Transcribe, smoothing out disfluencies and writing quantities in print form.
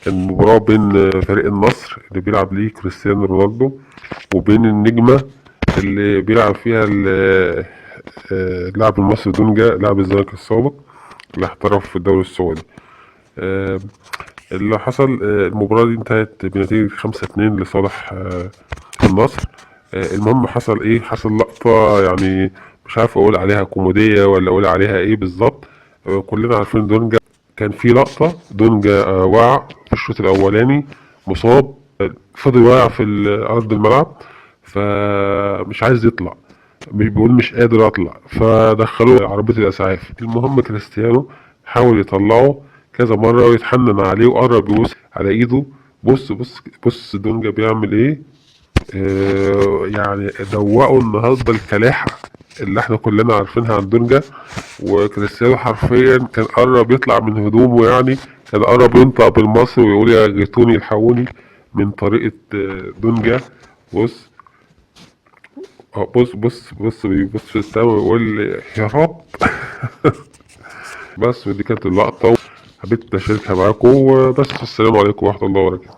المباراة بين فريق النصر اللي بيلعب ليه كريستيانو رونالدو، وبين النجمة اللي بيلعب فيها اللاعب المصري دونجا لاعب الزمالك السابق اللي احترف في الدوري السعودي. آه، اللي حصل المباراة دي انتهت بنتيجة 5-2 لصالح النصر. المهم حصل ايه، حصل لقطة يعني مش عارف اقول عليها كوميدية ولا اقول عليها ايه بالظبط. كلنا عارفين دونجا، كان في لقطة دونجا وقع في الشوط الاولاني مصاب، فضل واقع في ارض الملعب فمش عايز يطلع، بيقول مش قادر اطلع، فدخلوه عربية الاسعاف. المهم كريستيانو حاول يطلعه كذا مرة ويتحنن عليه وقرب يبوس على ايده. بص بص بص دونجا بيعمل ايه. يعني دوقوا النهارده الكلاحة اللي احنا كلنا عارفينها عن دونجا. وكريستيانو حرفيا كان قرب يطلع من هدومه، يعني كان قرب ينطق بالمصري ويقول يا جيتوني الحقوني من طريقة دونجا. بص بص بيبص في السما ويقول لي يا رب. بس ودي كانت اللقطة، حبيت اشاركها معاكم وبس. السلام عليكم ورحمة الله وبركاته.